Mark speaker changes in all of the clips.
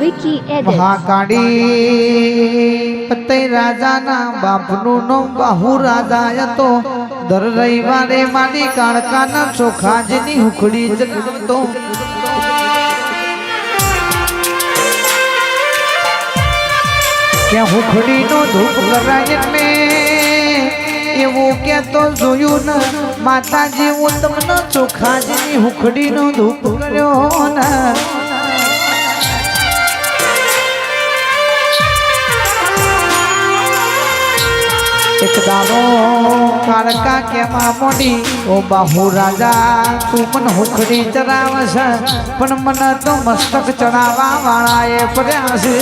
Speaker 1: Vicky Edit.
Speaker 2: Mahakali પતય રાજાના બાપનું નો બાહુ રાજા હતો. દર રવિવારે મારી કાળકાના ચોખાજની હુખડી જગતો. ત્યાં હુખડીનો ધૂપ કરાય ને એવું કેતો જોયું ને માતાજી હું તમને ચોખાજની હુખડીનો ધૂપ કર્યો ને. એક દારો કાળકા કેમાં મોડી ઓ બાહુ રાજા તું મને હુખડી ચડાવશે પણ મને તો મસ્તક ચડાવવા વાળા એ પડ્યા છે.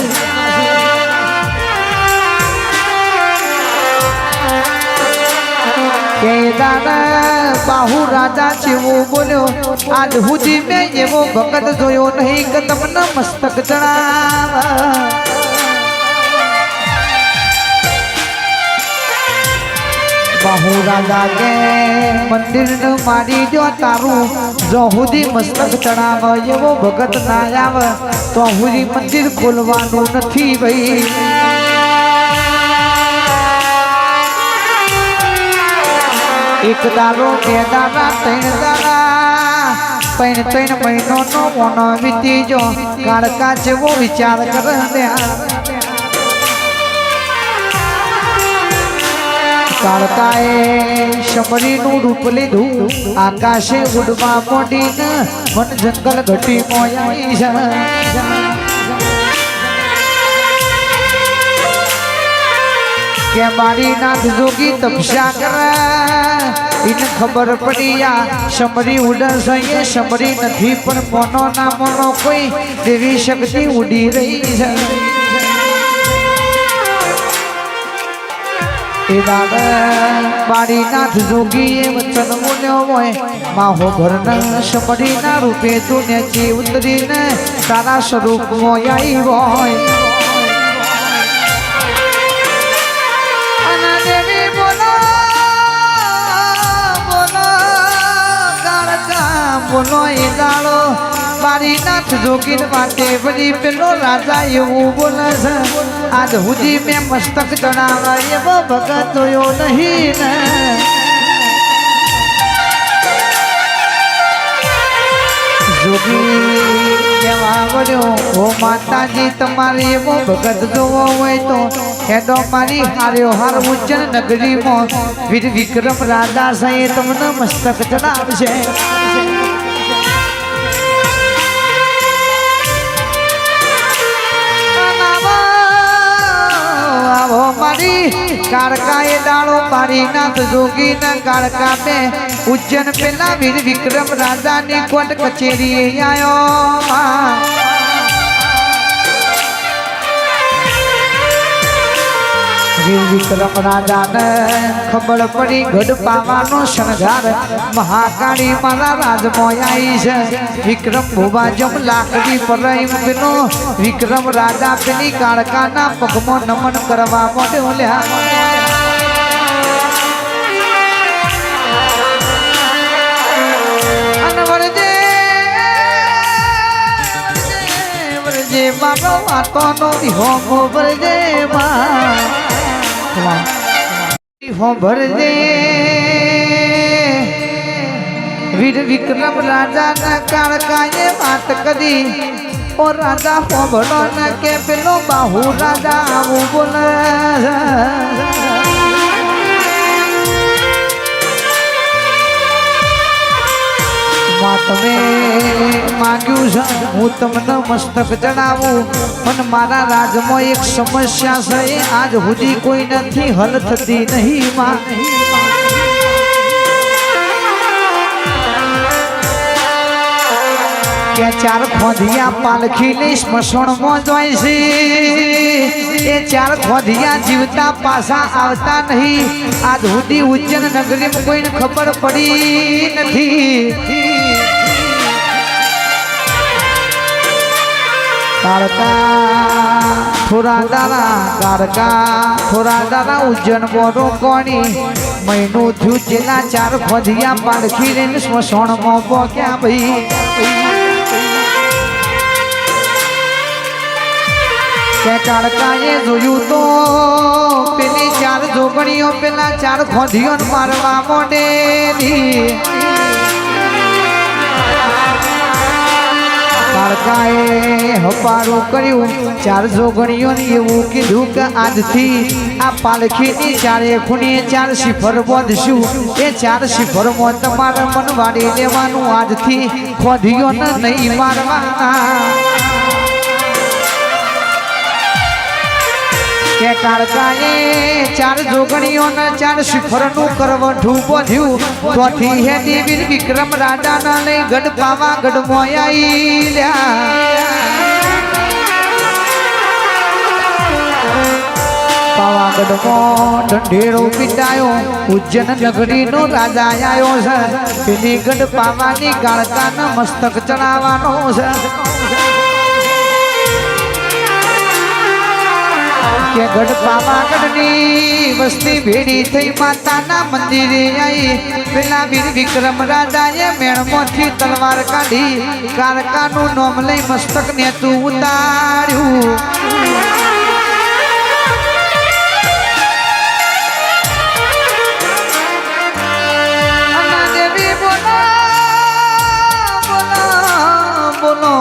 Speaker 2: કે દાદા બાહુ રાજા જેવો બોલ્યો આજ સુધી મેં એવો ભગત જોયો નહીં કે તમને મસ્તક ચડાવ. બાહુ રાજા કે મંદિર ને મારી જો તારું જો સુધી મસ્તક ચડાવ એવો ભગત ના આવે તો હુરી મંદિર ખોલવાનું નથી ભાઈ. એક દારો બે દાડા ત્રણ દાડા ત્રણ મહિનો નો મોનો વીતી જો કાળકા જેવો વિચાર કરે. કાળકાએ શમરીનું રૂપ લીધું આકાશે ઉડવા મોડીને મન જંગલ ઘટી મોયાઈ છે. કે મારી નાથ જોગી તપસ્યા કરે એને ખબર પડી આ શમરી ઉડશે એ શમરી નથી પણ મોનો ના મોનો કોઈ દેવી શક્તિ ઉડી રહી છે. એ દાદા મારી નાથ જોગી એ વચન બોલ્યો હોય માહો ઘરના શમરીના રૂપે તું નેચી ઉતરીને તારા સ્વરૂપમાં આવી હોય. બોલો એ દાડો મારી નાથ જોગીન માટે વળી પેલો રાજા એવું બોલે છે આજ સુધી મેં મસ્તક ચડાવવા એવો ભગત જોયો નહીં ને. જોગી કેવા વળ્યો ઓ માતાજી તમારે એવો ભગત જોવો હોય તો હેડો મારી હાર્યો હાર ઉજ્જૈન નગરીમાં વીર વિક્રમ રાજા છે તમને મસ્તક ચડાવશે. મારી કાળકા એ દાડો મારી નાથ જોગી ના કાળકા બે ઉજ્જૈન પેલા વીર વિક્રમ રાજા ની કોટ કચેરી આયો. વીર વિક્રમ રાજા ને ખબર પડી ગઢ પાવાનો શણગાર મહાકાળી મારા રાજમાં આવી છે. વિક્રમ ભુવા જમ લાકડી પરનો વિક્રમ રાજા પેલી કાળકાના પગમાં નમન કરવા માંડ્યો લ્યા. વરજે મારો આટોનો વિહોમો વરજે હો ભરજે વીર વિક્રમ રાજા ના કાળકાએ વાત કરી ઓ રાજા હો ભરો ને કે પેલો બાહુ રાજા આવું બોલે. તમે માંગ્યું છે હું તમને મસ્તક જણાવું પણ મારા રાજમાં એક સમસ્યા છે આજ સુધી કોઈ નથી હલ થતી નહીં. માં કે ચાર ખોધિયા પાલખી લઈ સ્મશાનમાં જાય છે એ ચાર ખોધિયા જીવતા પાછા આવતા નહીં. આજ સુધી ઉજ્જૈન નગરીમાં કોઈને ખબર પડી નથી. કાળકા થોડા દાડા ઉજ્જૈન બોરો કોણી મહિનું થયું જેના ચાર ખોધિયા પાલખી લઈને સ્મશાનમાં પહોંચ્યા ભાઈ. કે કાળકાએ જોયું તો પેલી 4 જોગણીઓ પેલા 4 ખોધીઓને મારવા મોડેલી કાળકાએ હપારું કર્યું 4 જોગણીઓને એવું કીધું કે આજથી આ પાલખીની 4 ખૂણે 4 શિફર બોધશું એ 4 શિફરમાં તમારે મન વાળી લેવાનું આજથી ખોધીઓને નહીં મારવા કે કાળકાએ 4 જોગણીઓને 4 શિફરનું કરવઠું બોધ્યું તોથી હેડી વીર વિક્રમ રાજાના લઈ ગઢ પાવાગઢ મોયાઈ પાવાગઢમાં ઢંઢેરો પીટાયો ઉજ્જૈન નગરીનો રાજા આવ્યો છે પેલી ગઢ પાવાની કાળકાના મસ્તક ચડાવવાનો છે કે ગઢ પાવાગઢની વસ્તી ભેડી થઈ માતાના મંદિરે આવી પેલા વીર વિક્રમ રાજાએ મેણમાંથી તલવાર કાઢી કાળકાનું નામ લઈ મસ્તક ને તું ઉતાર્યું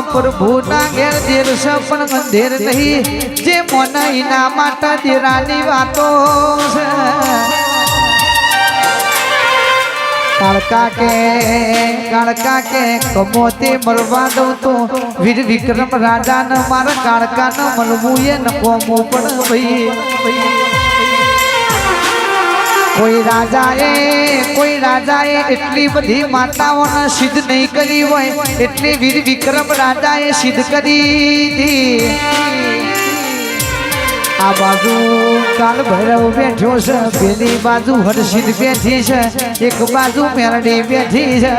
Speaker 2: પ્રભુ ના ઘેર દેર સપન મંદિર નહીં જે મોનઈના માટે દેરાની વાતો છે કાળકા કે કમોતે મરવા દઉં તો વીર વિક્રમ રાજાને મારા કાળકાને મળવું એ નકોમું પણ ભાઈ કોઈ રાજાએ એટલી બધી માતાઓને સિદ્ધ નહીં કરી હોય એટલે વીર વિક્રમ રાજાએ સિદ્ધ કરી હતી આ બાજુ કાલ ભૈરવ બેઠો છે પેલી બાજુ હરસિદ્ધ બેઠી છે એક બાજુ મેરડી બેઠી છે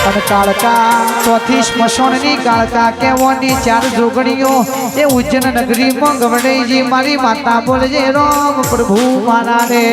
Speaker 2: અને કાળકા ચોથી સ્મશાનની કાળકા કેવોની 4 જોગણીઓ એ ઉજ્જૈન નગરીમાં ગવડેજી મારી માતા બોલજે રામ પ્રભુ મારા રે